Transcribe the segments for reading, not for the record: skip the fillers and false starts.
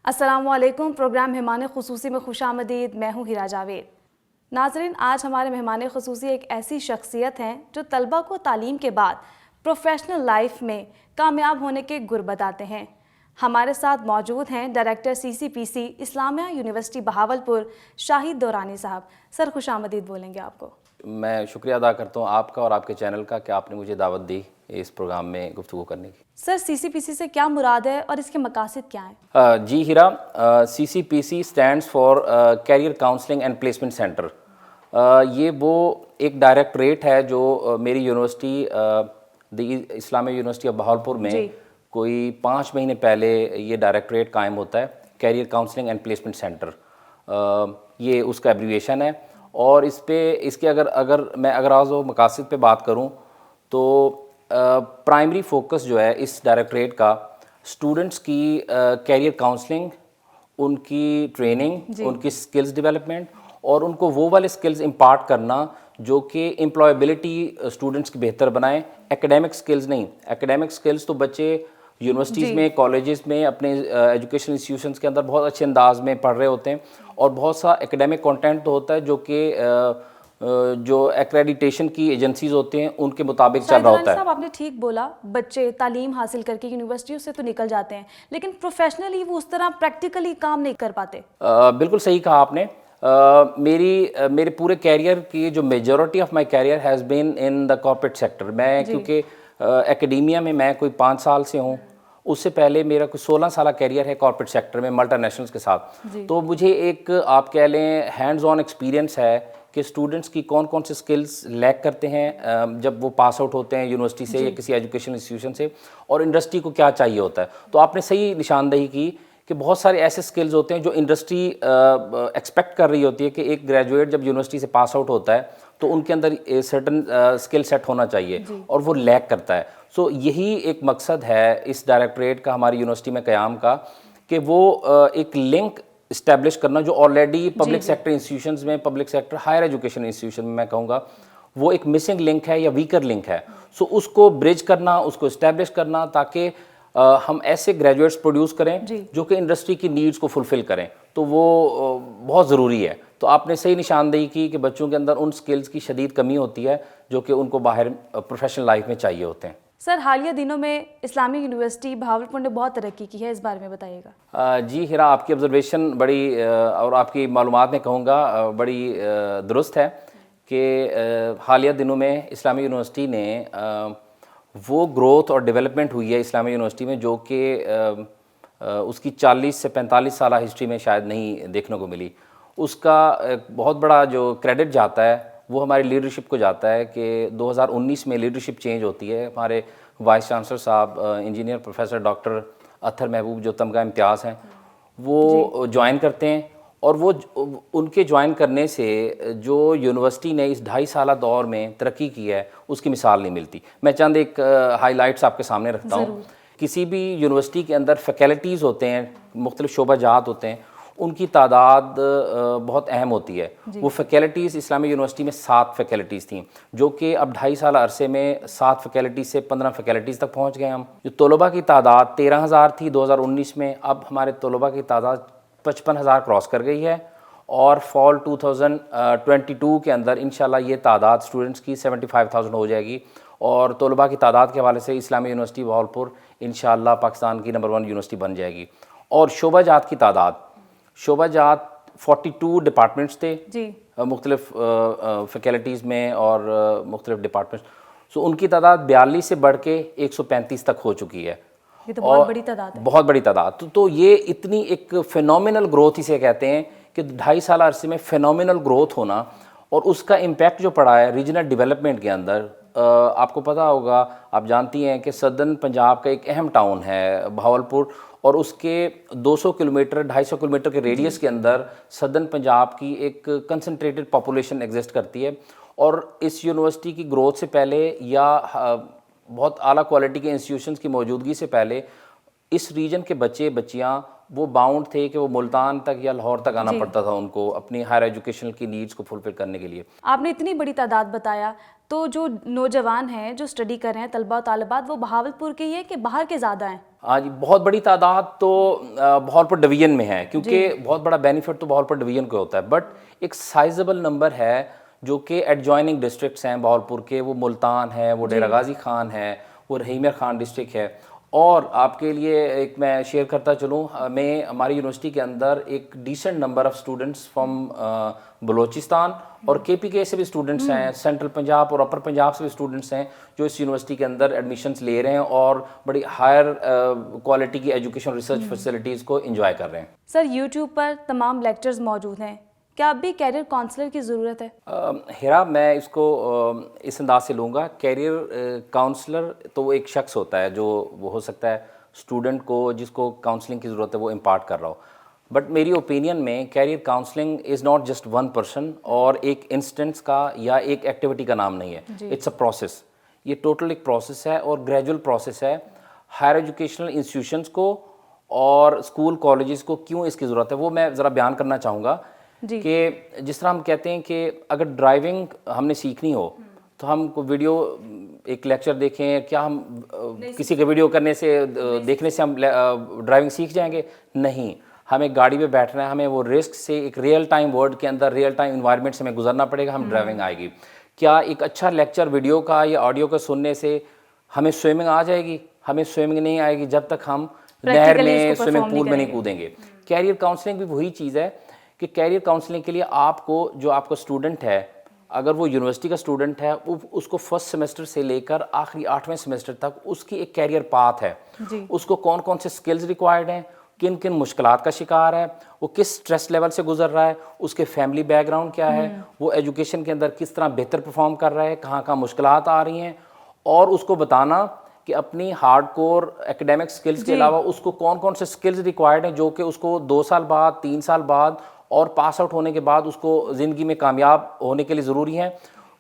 السلام علیکم. پروگرام مہمان خصوصی میں خوش آمدید. میں ہوں ہیرا جاوید. ناظرین، آج ہمارے مہمان خصوصی ایک ایسی شخصیت ہیں جو طلبہ کو تعلیم کے بعد پروفیشنل لائف میں کامیاب ہونے کے گر بتاتے ہیں. ہمارے ساتھ موجود ہیں ڈائریکٹر CCPC اسلامیہ یونیورسٹی بہاولپور شاہد دورانی صاحب. سر خوش آمدید بولیں گے آپ کو. میں شکریہ ادا کرتا ہوں آپ کا اور آپ کے چینل کا کہ آپ نے مجھے دعوت دی اس پروگرام میں گفتگو کرنے کی. سر CCPC سے کیا مراد ہے اور اس کے مقاصد کیا ہیں؟ جی Hira, CCPC stands for career counselling and placement centre. یہ وہ ایک ڈائریکٹریٹ ہے جو میری university the Islamia university of Bahawalpur میں کوئی 5 مہینے پہلے یہ ڈائریکٹریٹ قائم ہوتا ہے، career counselling and placement centre. یہ اس کا ایبریویشن ہے. اور اس کے اگر میں اغراض و مقاصد پہ بات کروں تو پرائمری فوکس جو ہے اس ڈائریکٹریٹ کا اسٹوڈنٹس کی کیریئر کاؤنسلنگ، ان کی ٹریننگ، ان کی سکلز ڈیولپمنٹ اور ان کو وہ والے سکلز امپارٹ کرنا جو کہ امپلائبلٹی اسٹوڈنٹس کی بہتر بنائیں. ایکیڈیمک سکلز نہیں، ایکیڈیمک سکلز تو بچے یونیورسٹیز میں، کالجز میں، اپنے ایجوکیشن انسٹیٹیوشنس کے اندر بہت اچھے انداز میں پڑھ رہے ہوتے ہیں اور بہت سا ایکیڈیمک کنٹینٹ تو ہوتا ہے جو کہ جو ایکریڈیٹیشن کی ایجنسیز ہوتے ہیں ان کے مطابق چل رہا ہوتا ہے. صاحب آپ نے ٹھیک بولا، بچے تعلیم حاصل کر کے یونیورسٹیوں سے تو نکل جاتے ہیں لیکن پروفیشنلی وہ اس طرح پریکٹیکلی کام نہیں کر پاتے. بالکل صحیح کہا آپ نے. میرے پورے کیریئر کی جو majority of my career has been in the corporate sector. میں کیونکہ ایکیڈیمیا میں کوئی 5 سال سے ہوں، اس سے پہلے میرا کوئی 16 سالہ کیریئر ہے کارپوریٹ سیکٹر میں ملٹی نیشنلز کے ساتھ. تو مجھے ایک آپ کہہ لیں ہینڈز آن ایکسپیرینس ہے کہ اسٹوڈنٹس کی کون کون سے سکلز لیک کرتے ہیں جب وہ پاس آؤٹ ہوتے ہیں یونیورسٹی سے یا کسی ایجوکیشن انسٹیٹیوشن سے، اور انڈسٹری کو کیا چاہیے ہوتا ہے. تو آپ نے صحیح نشاندہی کی کہ بہت سارے ایسے سکلز ہوتے ہیں جو انڈسٹری ایکسپیکٹ کر رہی ہوتی ہے کہ ایک گریجویٹ جب یونیورسٹی سے پاس آؤٹ ہوتا ہے تو ان کے اندر سرٹن اسکل سیٹ ہونا چاہیے اور وہ لیک کرتا ہے. سو یہی ایک مقصد ہے اس ڈائریکٹریٹ کا ہماری یونیورسٹی میں قیام کا کہ وہ ایک لنک اسٹیبلش کرنا جو آلریڈی پبلک سیکٹر انسٹیٹیوشنز میں، public sector higher education institution میں کہوں گا وہ ایک مسنگ لنک ہے یا ویکر لنک ہے. سو اس کو برج کرنا، اس کو اسٹیبلش کرنا تاکہ ہم ایسے گریجویٹس پروڈیوس کریں جو کہ انڈسٹری کی نیڈز کو فلفل کریں. تو وہ بہت ضروری ہے. تو آپ نے صحیح نشاندہی کی کہ بچوں کے اندر ان سکلز کی شدید کمی ہوتی ہے جو کہ ان کو باہر پروفیشنل لائف میں چاہیے ہوتے ہیں. سر حالیہ دنوں میں اسلامی یونیورسٹی بہاولپور نے بہت ترقی کی ہے، اس بارے میں بتائیے گا. جی ہیرا، آپ کی آبزرویشن بڑی اور آپ کی معلومات میں کہوں گا بڑی درست ہے کہ حالیہ دنوں میں اسلامی یونیورسٹی نے وہ گروتھ اور ڈیولپمنٹ ہوئی ہے اسلامی یونیورسٹی میں جو کہ اس کی 40 سے 45 سالہ ہسٹری میں شاید نہیں دیکھنے کو ملی. اس کا بہت بڑا جو کریڈٹ جاتا ہے وہ ہماری لیڈرشپ کو جاتا ہے کہ 2019 میں لیڈرشپ چینج ہوتی ہے. ہمارے وائس چانسلر صاحب انجینئر پروفیسر ڈاکٹر اطہر محبوب جو تمغہ امتیاز ہیں وہ جوائن کرتے ہیں اور وہ ان کے جوائن کرنے سے جو یونیورسٹی نے اس 2.5 سالہ دور میں ترقی کی ہے اس کی مثال نہیں ملتی. میں چند ایک ہائی لائٹس آپ کے سامنے رکھتا ہوں. کسی بھی یونیورسٹی کے اندر فیکلٹیز ہوتے ہیں، مختلف شعبہ جات ہوتے ہیں، ان کی تعداد بہت اہم ہوتی ہے. وہ فیکلٹیز اسلامی یونیورسٹی میں 7 فیکلٹیز تھیں جو کہ اب 2.5 سالہ عرصے میں 7 فیکلٹیز سے 15 فیکلٹیز تک پہنچ گئے ہم. جو طلباء کی تعداد 13,000 تھی 2019 میں، اب ہمارے طلباء کی تعداد 55,000 کراس کر گئی ہے اور فال 2022 کے اندر انشاءاللہ یہ تعداد اسٹوڈنٹس کی 75,000 ہو جائے گی. اور طلباء کی تعداد کے حوالے سے اسلامی یونیورسٹی بہاولپور انشاءاللہ پاکستان کی نمبر 1 یونیورسٹی بن جائے گی. اور شعبہ جات کی تعداد، شعبہ جات 42 ڈپارٹمنٹس تھے مختلف فیکلٹیز میں اور مختلف ڈپارٹمنٹس. سو ان کی تعداد 42 سے بڑھ کے 135 تک ہو چکی ہے. یہ تو بہت بڑی تعداد ہے. بہت بڑی تعداد. تو یہ اتنی ایک فینومینل گروتھ اسے کہتے ہیں کہ 2.5 سالہ عرصے میں فینومینل گروتھ ہونا اور اس کا امپیکٹ جو پڑا ہے ریجنل ڈیولپمنٹ کے اندر. آپ کو پتہ ہوگا، آپ جانتی ہیں کہ سدرن پنجاب کا ایک اہم ٹاؤن ہے بہاولپور اور اس کے 200 کلومیٹر 250 کلومیٹر کے ریڈیس کے اندر سدرن پنجاب کی ایک کنسنٹریٹڈ پاپولیشن ایگزسٹ کرتی ہے. اور اس یونیورسٹی کی گروتھ سے پہلے یا بہت اعلیٰ کوالٹی کے انسٹیٹیوشنز کی موجودگی سے پہلے اس ریجن کے بچے بچیاں وہ باؤنڈ تھے کہ وہ ملتان تک یا لاہور تک آنا پڑتا تھا ان کو اپنی ہائر ایجوکیشن کی نیڈز کو فلفل کرنے کے لیے. آپ نے اتنی بڑی تعداد بتایا، تو جو نوجوان ہیں جو اسٹڈی کر رہے ہیں، طلبہ و طالبات، وہ بہاولپور کے ہی ہیں کہ باہر کے زیادہ ہیں؟ ہاں جی، بہت بڑی تعداد تو بہاولپور ڈویژن میں ہے، کیونکہ بہت بڑا بینیفٹ تو بہاولپور ڈویژن کو ہوتا ہے، بٹ ایک سائزبل نمبر ہے جو کہ ایڈجوائننگ ڈسٹرکٹس ہیں بہاولپور کے، وہ ملتان ہے، وہ ڈیرہ غازی خان ہے، وہ رحیمیہ خان ڈسٹرکٹ ہے. اور آپ کے لیے ایک میں شیئر کرتا چلوں، میں ہماری یونیورسٹی کے اندر ایک decent number of students from Balochistan اور کے پی کے سے بھی اسٹوڈنٹس ہیں، سینٹرل پنجاب اور اپر پنجاب سے بھی اسٹوڈنٹس ہیں جو اس یونیورسٹی کے اندر ایڈمیشنس لے رہے ہیں اور بڑی ہائر کوالٹی کی ایجوکیشن ریسرچ فیسلٹیز کو انجوائے کر رہے ہیں. سر یوٹیوب پر تمام لیکچرز موجود ہیں، کیا اب بھی کیریئر کاؤنسلر کی ضرورت ہے؟ ہیرا، میں اس کو اس انداز سے لوں گا. کیریئر کاؤنسلر تو وہ ایک شخص ہوتا ہے جو وہ ہو سکتا ہے اسٹوڈنٹ کو جس کو کاؤنسلنگ کی ضرورت ہے وہ امپارٹ کر رہا ہو، بٹ میری اوپینین میں career counselling is not just one person اور ایک انسٹنس کا یا ایک ایکٹیویٹی کا نام نہیں ہے. It's a process. یہ ٹوٹل ایک پروسیس ہے اور گریجول پروسیس ہے. ہائر ایجوکیشنل انسٹیٹیوشنس کو اور اسکول کالجز کو کیوں اس کی ضرورت ہے وہ میں ذرا بیان کرنا چاہوں گا. کہ جس طرح ہم کہتے ہیں کہ اگر ڈرائیونگ ہم نے سیکھنی ہو تو ہم کو ویڈیو ایک لیکچر دیکھیں، کیا ہم کسی کے ویڈیو کرنے سے دیکھنے سے ہم ڈرائیونگ سیکھ جائیں گے؟ نہیں. ہمیں گاڑی پہ بیٹھنا ہے، ہمیں وہ رسک سے ایک ریئل ٹائم ورلڈ کے اندر ریئل ٹائم انوائرمنٹ سے ہمیں گزرنا پڑے گا، ہم ڈرائیونگ آئے گی. کیا ایک اچھا لیکچر ویڈیو کا یا آڈیو کا سننے سے ہمیں سوئمنگ آ جائے گی؟ ہمیں سوئمنگ نہیں آئے گی جب تک ہم نہر میں سوئمنگ پول میں نہیں کودیں گے. کیریئر کاؤنسلنگ بھی وہی چیز ہے کہ کیریئر کاؤنسلنگ کے لیے آپ کو جو آپ کا اسٹوڈنٹ ہے، اگر وہ یونیورسٹی کا اسٹوڈنٹ ہے، اس کو فرسٹ سیمسٹر سے لے کر آخری 8ویں سیمسٹر تک اس کی ایک کیریئر پاتھ ہے. اس کو کون کون سے سکلز ریکوائرڈ ہیں، کن کن مشکلات کا شکار ہے، وہ کس سٹریس لیول سے گزر رہا ہے، اس کے فیملی بیک گراؤنڈ کیا ہے، وہ ایجوکیشن کے اندر کس طرح بہتر پرفارم کر رہا ہے، کہاں کہاں مشکلات آ رہی ہیں، اور اس کو بتانا کہ اپنی ہارڈ کور ایکیڈیمک سکلز کے علاوہ اس کو کون کون سے سکلز ریکوائرڈ ہیں جو کہ اس کو 2 سال بعد 3 سال بعد اور پاس آؤٹ ہونے کے بعد اس کو زندگی میں کامیاب ہونے کے لیے ضروری ہیں.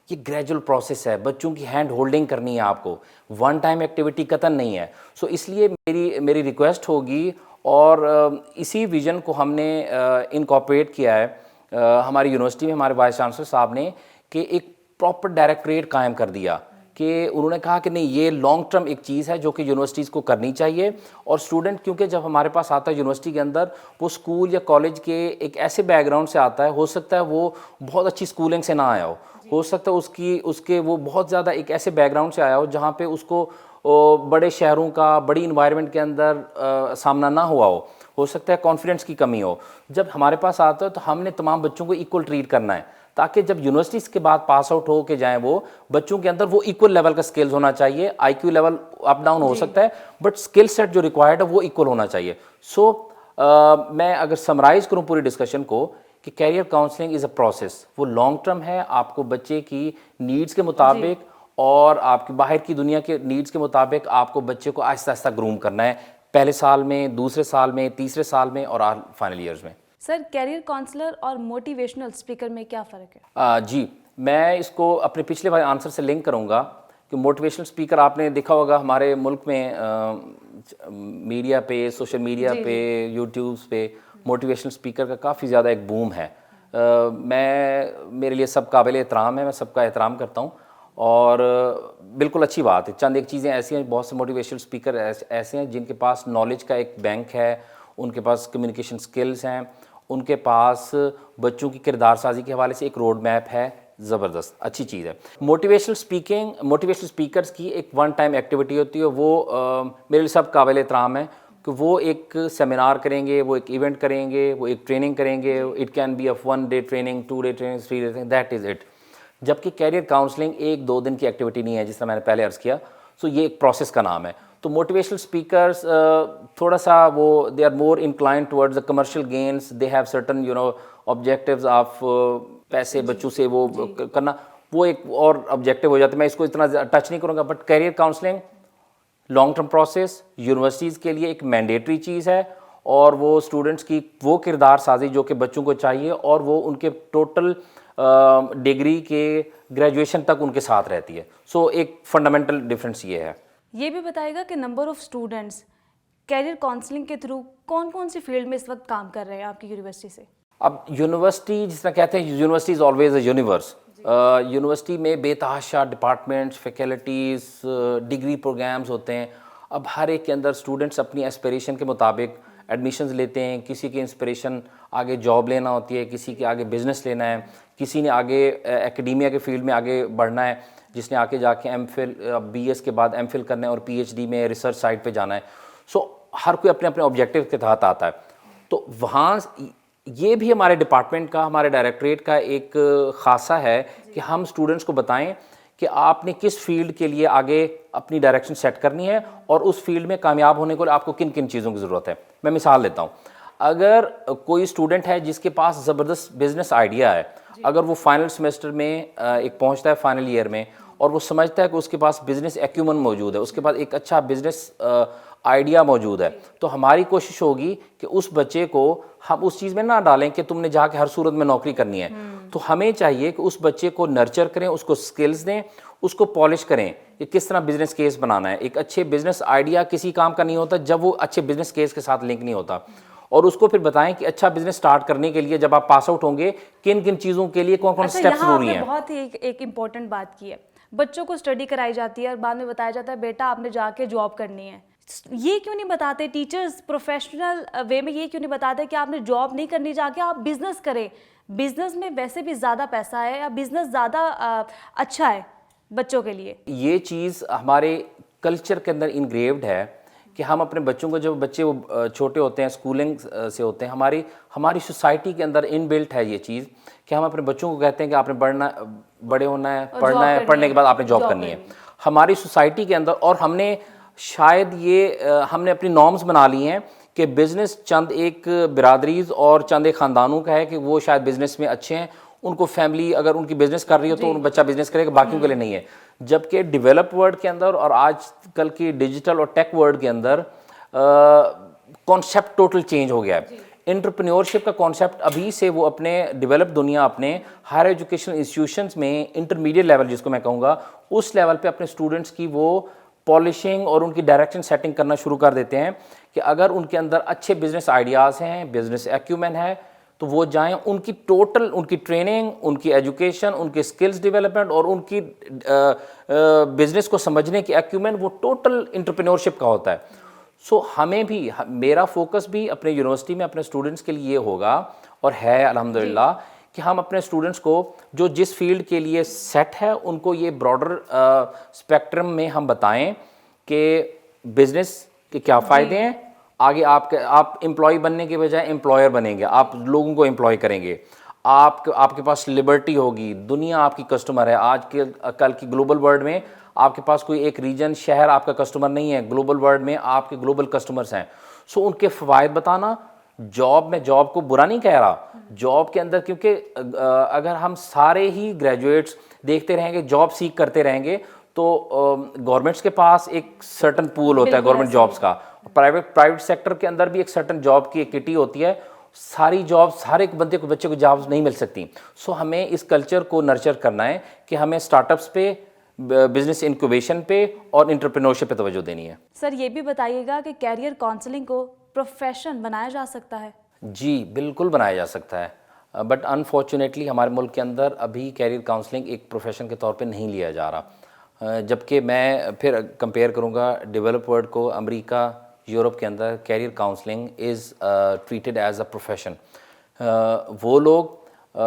یہ گریجول پروسیس ہے، بچوں کی ہینڈ ہولڈنگ کرنی ہے آپ کو، ون ٹائم ایکٹیویٹی قطعاً نہیں ہے. سو اس لیے میری ریکویسٹ ہوگی اور اسی ویژن کو ہم نے انکارپوریٹ کیا ہے ہماری یونیورسٹی میں. ہمارے وائس چانسلر صاحب نے کہ ایک پراپر ڈائریکٹریٹ قائم کر دیا کہ انہوں نے کہا کہ نہیں، یہ لانگ ٹرم ایک چیز ہے جو کہ یونیورسٹیز کو کرنی چاہیے. اور اسٹوڈنٹ کیونکہ جب ہمارے پاس آتا ہے یونیورسٹی کے اندر، وہ اسکول یا کالج کے ایک ایسے بیک گراؤنڈ سے آتا ہے، ہو سکتا ہے وہ بہت اچھی اسکولنگ سے نہ آیا ہو سکتا ہے اس کے وہ بہت زیادہ ایک ایسے بیک گراؤنڈ سے آیا ہو جہاں پہ اس کو بڑے شہروں کا بڑی انوائرمنٹ کے اندر سامنا نہ ہوا ہو سکتا ہے کانفیڈنس کی کمی ہو. جب ہمارے پاس آتا ہے تو ہم نے تمام بچوں کو ایکول ٹریٹ کرنا ہے تاکہ جب یونیورسٹیز کے بعد پاس آؤٹ ہو کے جائیں وہ بچوں کے اندر وہ ایکول لیول کا سکلز ہونا چاہیے. آئی کیو لیول اپ ڈاؤن ہو سکتا ہے بٹ سکل سیٹ جو ریکوائرڈ ہے وہ ایکول ہونا چاہیے. سو میں اگر سمرائز کروں پوری ڈسکشن کو کہ career counselling is a process, وہ لانگ ٹرم ہے. آپ کو بچے کی نیڈس کے مطابق اور آپ کی باہر کی دنیا کے نیڈس کے مطابق آپ کو بچے کو آہستہ آہستہ گروم کرنا ہے، پہلے سال میں، دوسرے سال میں، تیسرے سال میں اور فائنل ایئرز میں. سر کیریئر کاؤنسلر اور موٹیویشنل اسپیکر میں کیا فرق ہے؟ جی، میں اس کو اپنے پچھلے والے آنسر سے لنک کروں گا کہ موٹیویشنل اسپیکر آپ نے دیکھا ہوگا ہمارے ملک میں میڈیا پہ، سوشل میڈیا پہ، یوٹیوبس پہ موٹیویشنل اسپیکر کا کافی زیادہ ایک بوم ہے. میرے لیے سب قابل احترام ہے، میں سب کا احترام کرتا ہوں اور بالکل اچھی بات ہے. چند ایک چیزیں ایسی ہیں، بہت سے موٹیویشنل اسپیکر ایسے ہیں جن کے پاس نالج کا ایک بینک ہے، ان کے پاس کمیونیکیشن سکلز ہیں، ان کے پاس بچوں کی کردار سازی کے حوالے سے ایک روڈ میپ ہے. زبردست اچھی چیز ہے. موٹیویشنل اسپیکرز کی ایک ون ٹائم ایکٹیویٹی ہوتی ہے، وہ میرے لیے سب قابل احترام ہے کہ وہ ایک سیمینار کریں گے، وہ ایک ایونٹ کریں گے، وہ ایک ٹریننگ کریں گے. It can be a 1 day training, 2 day training, 3 day training, that is it. جبکہ کیریئر کاؤنسلنگ 1-2 دن کی ایکٹیویٹی نہیں ہے جس طرح میں نے پہلے عرض کیا. سو یہ ایک پروسیس کا نام ہے. تو موٹیویشنل اسپیکرس تھوڑا سا وہ they are more inclined towards the commercial gains. They have certain objectives of پیسے بچوں سے وہ کرنا، وہ ایک اور آبجیکٹیو ہو جاتا ہے. میں اس کو اتنا ٹچ نہیں کروں گا. But career counselling long term process, universities کے لیے ایک مینڈیٹری چیز ہے اور وہ اسٹوڈنٹس کی وہ کردار سازی جو کہ بچوں کو چاہیے اور وہ ان کے ٹوٹل ڈگری کے گریجویشن تک ان کے ساتھ رہتی ہے. سو ایک فنڈامنٹل ڈفرینس یہ ہے. یہ بھی بتائے گا کہ number of students career counselling کے تھرو کون کون سی فیلڈ میں اس وقت کام کر رہے ہیں آپ کی یونیورسٹی سے؟ اب یونیورسٹی جس طرح کہتے ہیں، university is always a universe. University میں بے تحاشا ڈپارٹمنٹس، فیکلٹیز، ڈگری پروگرامز ہوتے ہیں. اب ہر ایک کے اندر اسٹوڈنٹس اپنی ایسپریشن کے مطابق ایڈمیشنز لیتے ہیں. کسی کی انسپریشن آگے جاب لینا ہوتی ہے, کسی کے آگے بزنس لینا ہے, کسی نے آگے ایکڈیمیا کے فیلڈ میں آگے بڑھنا ہے, جس نے آگے جا کے ایم فل بی ایس کے بعد ایم فل کرنا ہے اور پی ایچ ڈی میں ریسرچ سائٹ پہ جانا ہے. سو ہر کوئی اپنے اپنے آبجیکٹیو کے تحت آتا ہے. تو وہاں یہ بھی ہمارے ڈپارٹمنٹ کا, ہمارے ڈائریکٹریٹ کا ایک خاصہ ہے کہ ہم اسٹوڈنٹس کو بتائیں کہ آپ نے کس فیلڈ کے لیے آگے اپنی ڈائریکشن سیٹ کرنی ہے اور اس فیلڈ میں کامیاب ہونے کے لیے آپ کو کن کن چیزوں کی ضرورت ہے. میں مثال دیتا ہوں. اگر کوئی اسٹوڈنٹ ہے جس کے پاس زبردست بزنس آئیڈیا ہے, اگر وہ فائنل سیمسٹر میں ایک پہنچتا ہے فائنل ایئر میں اور وہ سمجھتا ہے کہ اس کے پاس بزنس ایکیومن موجود ہے, اس کے پاس ایک اچھا بزنس آئیڈیا موجود ہے, تو ہماری کوشش ہوگی کہ اس بچے کو ہم اس چیز میں نہ ڈالیں کہ تم نے جا کے ہر صورت میں نوکری کرنی ہے. تو ہمیں چاہیے کہ اس بچے کو نرچر کریں, اس کو سکلز دیں, اس کو پالش کریں کہ کس طرح بزنس کیس بنانا ہے. ایک اچھے بزنس آئیڈیا کسی کام کا نہیں ہوتا جب وہ اچھے بزنس کیس کے ساتھ لنک نہیں ہوتا. اور اس کو پھر بتائیں کہ اچھا بزنس سٹارٹ کرنے کے لیے جب آپ پاس آؤٹ ہوں گے کن کن چیزوں کے لیے کون کون اسٹیپس ضروری ہیں. بہت ہی ایک امپورٹنٹ بات کی ہے, بچوں کو اسٹڈی کرائی جاتی ہے اور بعد میں بتایا جاتا ہے بیٹا آپ نے جا کے جاب کرنی ہے. یہ کیوں نہیں بتاتے ٹیچرز پروفیشنل وے میں, یہ کیوں نہیں بتاتے کہ آپ نے جاب نہیں کرنی, جا کے آپ بزنس کریں, بزنس میں ویسے بھی زیادہ پیسہ ہے یا بزنس زیادہ اچھا ہے بچوں کے لیے. یہ چیز ہمارے کلچر کے اندر انگریوڈ ہے کہ ہم اپنے بچوں کو, جب بچے وہ چھوٹے ہوتے ہیں اسکولنگ سے ہوتے ہیں, ہماری سوسائٹی کے اندر ان بلٹ ہے یہ چیز کہ ہم اپنے بچوں کو کہتے ہیں کہ آپ نے بڑے ہونا ہے, پڑھنا ہے, پڑھنے کے بعد آپ نے جاب کرنی ہے. ہماری سوسائٹی کے اندر, اور ہم نے شاید ہم نے اپنی نارمز بنا لی ہیں کہ بزنس چند ایک برادریز اور چند ایک خاندانوں کا ہے کہ وہ شاید بزنس میں اچھے ہیں, ان کو فیملی اگر ان کی بزنس کر رہی ہو تو ان بچہ بزنس کرے گا, باقیوں کے لیے نہیں ہے. جبکہ ڈیولپ ورلڈ کے اندر اور آج کل کی ڈیجیٹل اور ٹیک ورلڈ کے اندر کانسیپٹ ٹوٹل چینج ہو گیا ہے. انٹرپرینیورشپ کا کانسیپٹ ابھی سے وہ اپنے ڈیولپ دنیا اپنے ہائر ایجوکیشن انسٹیٹیوشنز میں انٹرمیڈیٹ لیول جس کو میں کہوں گا اس لیول پہ اپنے اسٹوڈنٹس کی وہ پالشنگ اور ان کی ڈائریکشن سیٹنگ کرنا شروع کر دیتے ہیں کہ اگر ان کے اندر اچھے بزنس آئیڈیاز ہیں, بزنس ایکیومن ہے, تو وہ جائیں, ان کی ٹوٹل ان کی ٹریننگ, ان کی ایجوکیشن, ان کی سکلز ڈیولپمنٹ اور ان کی بزنس کو سمجھنے کی ایکیومن وہ ٹوٹل انٹرپرینیورشپ کا ہوتا ہے. سو ہمیں بھی, میرا فوکس بھی اپنے یونیورسٹی میں اپنے اسٹوڈنٹس کے لیے یہ ہوگا اور ہے الحمدللہ کہ ہم اپنے اسٹوڈنٹس کو جو جس فیلڈ کے لیے سیٹ ہے ان کو یہ براڈر اسپیکٹرم میں ہم بتائیں کہ بزنس کے کیا فائدے ہیں, آگے آپ امپلائی بننے کے بجائے امپلائر بنیں گے, آپ لوگوں کو امپلائی کریں گے, آپ کے پاس لبرٹی ہوگی, دنیا آپ کی کسٹمر ہے. آج کے کل کی گلوبل ورلڈ میں آپ کے پاس کوئی ایک ریجن شہر آپ کا کسٹمر نہیں ہے, گلوبل ورلڈ میں آپ کے گلوبل کسٹمرز ہیں. سو ان کے فوائد بتانا. میں جاب کو برا نہیں کہہ رہا, جاب کے اندر کیونکہ اگر ہم سارے ہی گریجویٹس دیکھتے رہیں گے, جاب سیکھ کرتے رہیں گے, تو گورنمنٹس کے پاس ایک سرٹن پول ہوتا ہے گورنمنٹ جابس کا, پرائیویٹ سیکٹر کے اندر بھی ایک سرٹن جاب کی ایک کٹی ہوتی ہے. ساری جابس ہر ایک بچے کو جابس نہیں مل سکتی. سو ہمیں اس کلچر کو نرچر کرنا ہے کہ ہمیں اسٹارٹ اپس پہ, بزنس انکوبیشن پہ اور انٹرپرینورشپ پہ توجہ دینی ہے. سر یہ بھی بتائیے گا کہ کیریئر کاؤنسلنگ کو پروفیشن بنایا جا سکتا ہے؟ جی بالکل بنایا جا سکتا ہے, بٹ انفارچونیٹلی ہمارے ملک کے اندر ابھی کیریئر کاؤنسلنگ ایک پروفیشن کے طور پہ نہیں لیا جا رہا. جبکہ میں پھر کمپیئر کروں گا ڈیولپ ورلڈ کو, امریکہ یورپ کے اندر career counselling is treated as a profession. وہ لوگ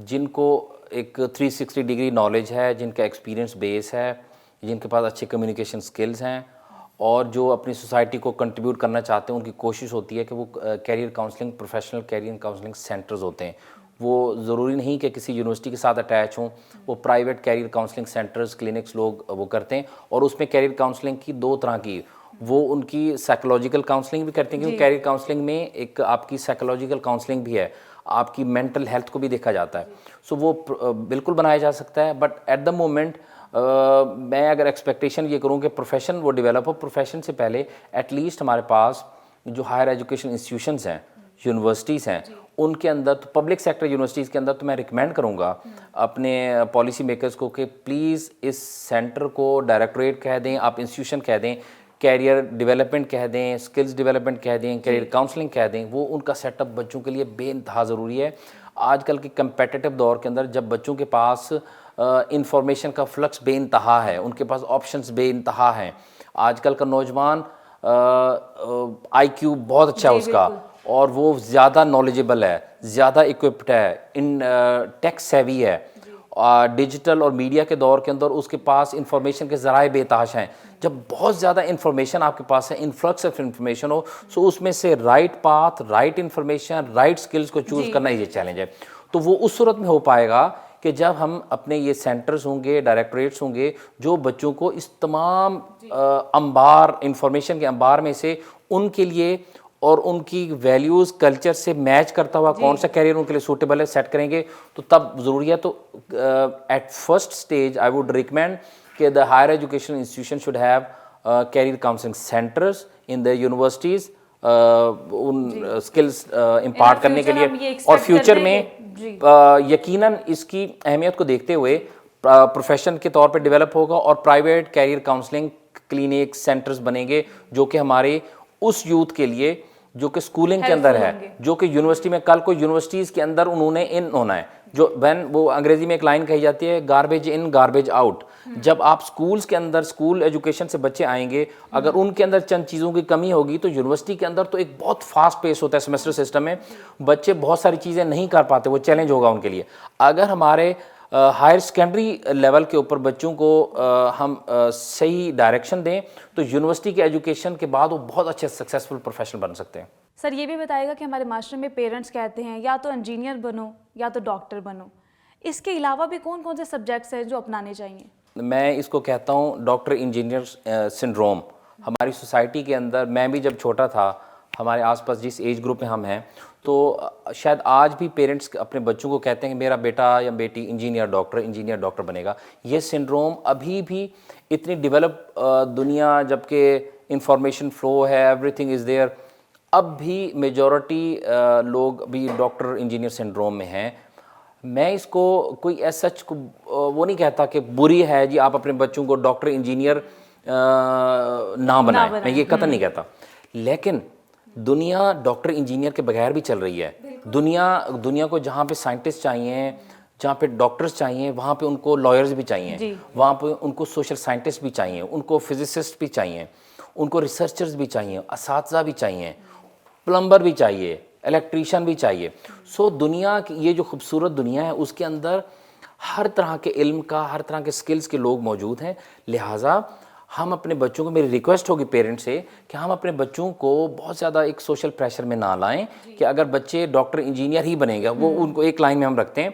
جن کو ایک 360 ڈگری نالج ہے, جن کا ایکسپیرینس بیس ہے, جن کے پاس اچھے کمیونیکیشن سکلز ہیں اور جو اپنی سوسائٹی کو کنٹریبیوٹ کرنا چاہتے ہیں, ان کی کوشش ہوتی ہے کہ وہ career counselling, professional career counselling centres ہوتے ہیں. وہ ضروری نہیں کہ کسی یونیورسٹی کے ساتھ اٹیچ ہوں, وہ private career counselling centres, clinics لوگ وہ کرتے ہیں. اور اس میں کیریئر کاؤنسلنگ کی دو طرح کی, وہ ان کی سائیکولوجیکل کاؤنسلنگ بھی کرتے ہیں کیونکہ کیریئر کاؤنسلنگ میں ایک آپ کی سائیکولوجیکل کاؤنسلنگ بھی ہے, آپ کی مینٹل ہیلتھ کو بھی دیکھا جاتا ہے. سو وہ بالکل بنایا جا سکتا ہے, بٹ ایٹ دا مومنٹ میں اگر ایکسپیکٹیشن یہ کروں کہ پروفیشن وہ ڈیولپ ہو, پروفیشن سے پہلے ایٹ لیسٹ ہمارے پاس جو ہائر ایجوکیشن انسٹیٹیوشنز ہیں, یونیورسٹیز ہیں, ان کے اندر تو پبلک سیکٹر یونیورسٹیز کے اندر تو میں ریکمینڈ کروں گا اپنے پالیسی میکرز کو کہ پلیز اس سینٹر کو ڈائریکٹوریٹ کہہ دیں, آپ انسٹیٹیوشن کہہ دیں, کیریئر ڈیولپمنٹ کہہ دیں, سکلز ڈیولپمنٹ کہہ دیں, کیریئر کاؤنسلنگ کہہ دیں. وہ ان کا سیٹ اپ بچوں کے لیے بے انتہا ضروری ہے. آج کل کے کمپیٹیٹیو دور کے اندر جب بچوں کے پاس انفارمیشن کا فلکس بے انتہا ہے, ان کے پاس آپشنز بے انتہا ہیں, آج کل کا نوجوان آئی کیو بہت اچھا ہے اس کا, اور وہ زیادہ نالجبل ہے, زیادہ اکوپڈ ہے, ان ٹیک سیوی ہے. ڈیجیٹل اور میڈیا کے دور کے اندر اس کے پاس انفارمیشن کے ذرائع بے تحاشا ہیں. جب بہت زیادہ انفارمیشن آپ کے پاس ہے, انفلکس آف انفارمیشن ہو, سو اس میں سے right path, right information, right skills کو چوز کرنا یہ چیلنج ہے. تو وہ اس صورت میں ہو پائے گا کہ جب ہم اپنے یہ سینٹرز ہوں گے, ڈائریکٹوریٹس ہوں گے, جو بچوں کو اس تمام انبار, انفارمیشن کے انبار میں سے ان کے لیے اور ان کی ویلیوز, کلچر سے میچ کرتا ہوا کون سا کیریئر ان کے لیے سوٹیبل ہے سیٹ کریں گے, تو تب ضروری ہے. تو at first stage I would recommend کہ the higher education institution should have career counselling centres in the universities, ان اسکلز امپارٹ کرنے کے لیے. اور فیوچر میں یقیناً اس کی اہمیت کو دیکھتے ہوئے پروفیشن کے طور پہ ڈیولپ ہوگا, اور private career counselling clinic centres بنیں گے جو کہ ہمارے اس یوتھ کے لیے جو کہ اسکولنگ کے اندر ہے, جو کہ یونیورسٹی میں, کل کو یونیورسٹیز کے اندر انہوں نے ان ہونا ہے. جو وین وہ انگریزی میں ایک لائن کہی جاتی ہے, گاربیج ان گاربیج آؤٹ. جب آپ اسکولس کے اندر, اسکول ایجوکیشن سے بچے آئیں گے, اگر ان کے اندر چند چیزوں کی کمی ہوگی, تو یونیورسٹی کے اندر تو ایک بہت فاسٹ پیس ہوتا ہے سیمسٹر سسٹم میں, بچے بہت ساری چیزیں نہیں کر پاتے, وہ چیلنج ہوگا ان کے لیے. اگر ہمارے ہائر سیکنڈری لیول کے اوپر بچوں کو ہم صحیح ڈائریکشن دیں, تو یونیورسٹی کے ایجوکیشن کے بعد وہ بہت اچھے سکسیزفل پروفیشنل بن سکتے ہیں. سر یہ بھی بتائے گا کہ ہمارے معاشرے میں پیرنٹس کہتے ہیں یا تو انجینئر بنو یا تو ڈاکٹر بنو, اس کے علاوہ بھی کون کون سے سبجیکٹس ہیں جو اپنانے چاہیے؟ میں اس کو کہتا ہوں ڈاکٹر انجینئر سنڈروم. ہماری سوسائٹی کے اندر, میں بھی جب چھوٹا تھا, ہمارے آس پاس جس ایج گروپ میں ہم ہیں, تو شاید آج بھی پیرنٹس اپنے بچوں کو کہتے ہیں کہ میرا بیٹا یا بیٹی انجینئر ڈاکٹر بنے گا. یہ سنڈروم ابھی بھی اتنی ڈیولپ دنیا, جب کہ انفارمیشن فلو ہے, ایوری تھنگ از دیئر, اب بھی میجورٹی لوگ بھی ڈاکٹر انجینئر سنڈروم میں ہیں. میں اس کو کوئی ایسا سچ وہ نہیں کہتا کہ بری ہے جی آپ اپنے بچوں کو ڈاکٹر انجینئر نہ بنائیں, میں یہ قطعاً نہیں کہتا. لیکن دنیا ڈاکٹر انجینئر کے بغیر بھی چل رہی ہے. دنیا کو جہاں پہ سائنٹسٹ چاہیے, جہاں پہ ڈاکٹرز چاہیے, وہاں پہ ان کو لائرز بھی چاہیے, وہاں پہ ان کو سوشل سائنٹسٹ بھی چاہیے, ان کو فزسسٹ بھی چاہیے, ان کو ریسرچرز بھی چاہیے, اساتذہ بھی چاہیے, پلمبر بھی چاہیے, الیکٹریشین بھی چاہیے. سو دنیا کی یہ جو خوبصورت دنیا ہے, اس کے اندر ہر طرح کے علم کا, ہر طرح کے سکلز کے لوگ موجود ہیں. لہٰذا ہم اپنے بچوں کو, میری ریکویسٹ ہوگی پیرنٹس سے کہ ہم اپنے بچوں کو بہت زیادہ ایک سوشل پریشر میں نہ لائیں کہ اگر بچے ڈاکٹر انجینئر ہی بنے گا, وہ ان کو ایک لائن میں ہم رکھتے ہیں,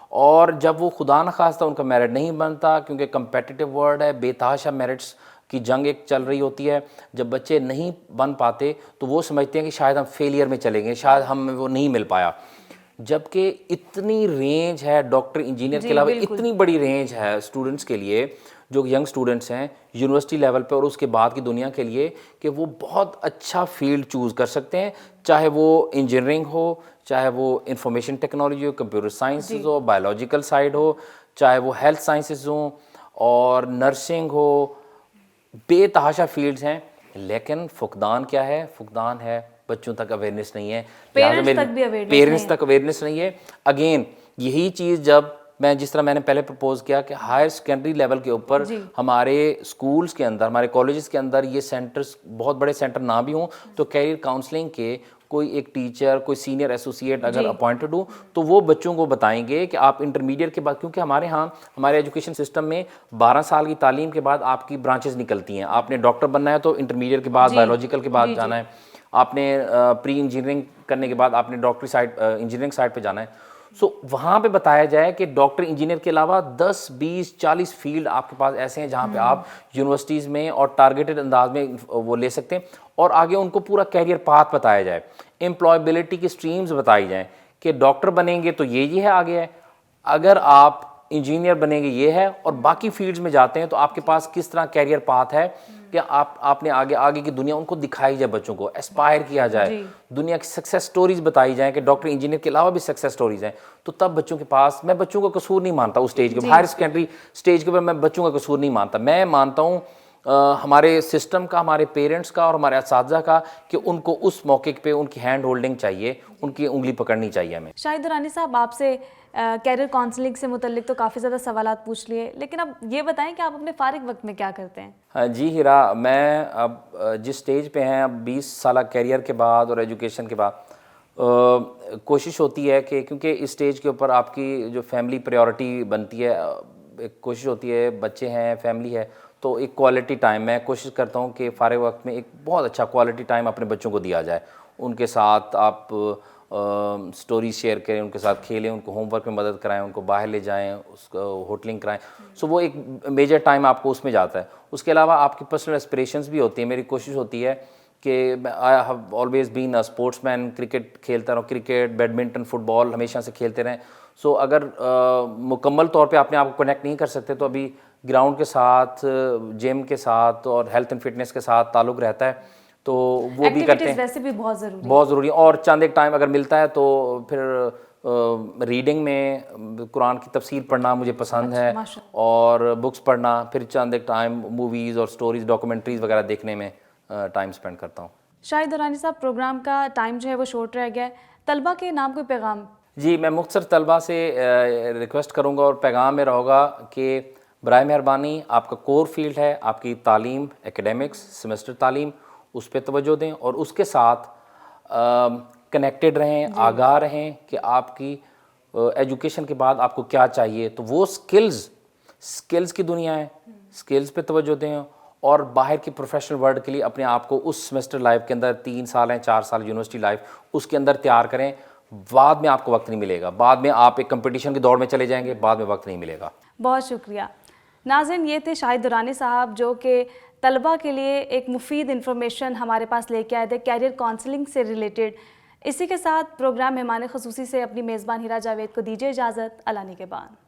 اور جب وہ خدا نخواستہ ان کا میرٹ نہیں بنتا, کیونکہ کمپیٹیٹیو ورلڈ ہے, بے تحاشا میرٹس کی جنگ ایک چل رہی ہوتی ہے, جب بچے نہیں بن پاتے تو وہ سمجھتے ہیں کہ شاید ہم فیلئر میں چلیں گے, شاید ہم وہ نہیں مل پایا. جبکہ اتنی رینج ہے ڈاکٹر انجینئر کے علاوہ, اتنی بڑی رینج ہے اسٹوڈنٹس کے لیے, جو ینگ اسٹوڈنٹس ہیں یونیورسٹی لیول پہ اور اس کے بعد کی دنیا کے لیے, کہ وہ بہت اچھا فیلڈ چوز کر سکتے ہیں, چاہے وہ انجینئرنگ ہو, چاہے وہ انفارمیشن ٹیکنالوجی ہو, کمپیوٹر سائنسز ہو, بایولوجیکل سائڈ ہو, چاہے وہ ہیلتھ سائنسز ہوں, اور نرسنگ ہو. بے تحاشا فیلڈز ہیں. لیکن فقدان کیا ہے؟ فقدان ہے بچوں تک اویئرنیس نہیں ہے, پیرنٹس تک اویئرنیس نہیں ہے. اگین یہی چیز جب جس طرح میں نے پہلے پرپوز کیا کہ ہائر سیکنڈری لیول کے اوپر ہمارے اسکولس کے اندر, ہمارے کالجز کے اندر یہ سینٹرز, بہت بڑے سینٹر نہ بھی ہوں, تو کیریئر کاؤنسلنگ کے کوئی ایک ٹیچر, کوئی سینئر ایسوسیٹ اگر اپوائنٹڈ ہو, تو وہ بچوں کو بتائیں گے کہ آپ انٹرمیڈیٹ کے بعد, کیونکہ ہمارے ہاں ہمارے ایجوکیشن سسٹم میں 12 سال کی تعلیم کے بعد آپ کی برانچز نکلتی ہیں. آپ نے ڈاکٹر بننا ہے تو انٹرمیڈیٹ کے بعد بایولوجیکل کے بعد جانا ہے, آپ نے پری انجینئرنگ کرنے کے بعد آپ نے ڈاکٹری سائڈ, انجینئرنگ سائڈ پہ جانا ہے. سو وہاں پہ بتایا جائے کہ ڈاکٹر انجینئر کے علاوہ 10 20 40 فیلڈ آپ کے پاس ایسے ہیں جہاں پہ آپ یونیورسٹیز میں اور ٹارگیٹڈ انداز میں وہ لے سکتے ہیں, اور آگے ان کو پورا کیریئر پاتھ بتایا جائے, امپلائبلٹی کی سٹریمز بتائی جائیں کہ ڈاکٹر بنیں گے تو یہ ہے آگے ہے, اگر آپ انجینئر بنیں گے یہ ہے, اور باقی فیلڈز میں جاتے ہیں تو آپ کے پاس کس طرح کیریئر پاتھ ہے کہ آپ نے آگے کی دنیا ان کو دکھائی جائے, بچوں کو اسپائر کیا جائے, دنیا کی سکسیس سٹوریز بتائی جائیں کہ ڈاکٹر انجینئر کے علاوہ بھی سکسیس سٹوریز ہیں. تو تب بچوں کے پاس, میں بچوں کا قصور نہیں مانتا اس سٹیج کے, ہائر سیکنڈری سٹیج کے اوپر میں بچوں کا قصور نہیں مانتا. میں مانتا ہوں ہمارے سسٹم کا, ہمارے پیرنٹس کا اور ہمارے اساتذہ کا, کہ ان کو اس موقع پہ ان کی ہینڈ ہولڈنگ چاہیے, ان کی انگلی پکڑنی چاہیے ہمیں. شاہد درانی صاحب, آپ سے کیریئر کاؤنسلنگ سے متعلق تو کافی زیادہ سوالات پوچھ لیے، لیکن اب یہ بتائیں کہ آپ اپنے فارغ وقت میں کیا کرتے ہیں؟ ہاں جی ہیرا، میں اب جس سٹیج پہ ہیں، اب 20 سالہ کیریئر کے بعد اور ایجوکیشن کے بعد کوشش ہوتی ہے کہ کیونکہ اس سٹیج کے اوپر آپ کی جو فیملی پریورٹی بنتی ہے، ایک کوشش ہوتی ہے، بچے ہیں، فیملی ہے، تو ایک کوالٹی ٹائم میں کوشش کرتا ہوں کہ فارغ وقت میں ایک بہت اچھا کوالٹی ٹائم اپنے بچوں کو دیا جائے. ان کے ساتھ آپ سٹوری شیئر کریں، ان کے ساتھ کھیلیں، ان کو ہوم ورک میں مدد کرائیں، ان کو باہر لے جائیں، اس کو ہوٹلنگ کرائیں. سو وہ ایک میجر ٹائم آپ کو اس میں جاتا ہے. اس کے علاوہ آپ کی پرسنل اسپریشنز بھی ہوتی ہیں. میری کوشش ہوتی ہے کہ I have always been a sportsman, cricket کھیلتا رہوں، کرکٹ، بیڈمنٹن، فٹ بال ہمیشہ سے کھیلتے رہیں. سو اگر مکمل طور پہ اپنے آپ کو کنیکٹ نہیں کر سکتے تو ابھی گراؤنڈ کے ساتھ، جم کے ساتھ اور ہیلتھ اینڈ فٹنس کے ساتھ تعلق رہتا ہے، تو وہ بھی کرتے ہیں. ویسے بھی بہت ضروری ہے، بہت ضروری ہے. اور چند ایک ٹائم اگر ملتا ہے تو پھر ریڈنگ میں قرآن کی تفسیر پڑھنا مجھے پسند ہے، اور بکس پڑھنا، پھر چند ایک ٹائم موویز اور سٹوریز، ڈاکومنٹریز وغیرہ دیکھنے میں ٹائم اسپینڈ کرتا ہوں. شاہد درانی صاحب، پروگرام کا ٹائم جو ہے وہ شورٹ رہ گیا ہے، طلبہ کے نام کوئی پیغام؟ جی، میں مختصر طلبہ سے ریکویسٹ کروں گا، اور پیغام میرا ہوگا کہ برائے مہربانی آپ کا کور فیلڈ ہے آپ کی تعلیم، ایکیڈیمکس، سیمسٹر تعلیم، اس پہ توجہ دیں، اور اس کے ساتھ کنیکٹڈ رہیں، آگاہ رہیں کہ آپ کی ایجوکیشن کے بعد آپ کو کیا چاہیے. تو وہ سکلز کی دنیا ہے، سکلز پہ توجہ دیں، اور باہر کی پروفیشنل ورلڈ کے لیے اپنے آپ کو اس سیمسٹر لائف کے اندر 3 سال ہیں، 4 سال یونیورسٹی لائف، اس کے اندر تیار کریں. بعد میں آپ کو وقت نہیں ملے گا، بعد میں آپ ایک کمپٹیشن کی دوڑ میں چلے جائیں گے، بعد میں وقت نہیں ملے گا. بہت شکریہ. ناظرین، یہ تھے شاہد درانی صاحب، جو کہ طلبہ کے لیے ایک مفید انفارمیشن ہمارے پاس لے کے آئے تھے کیریئر کاؤنسلنگ سے ریلیٹڈ. اسی کے ساتھ پروگرام مہمان خصوصی سے اپنی میزبان ہیرا جاوید کو دیجیے اجازت. اللہ نگہبان.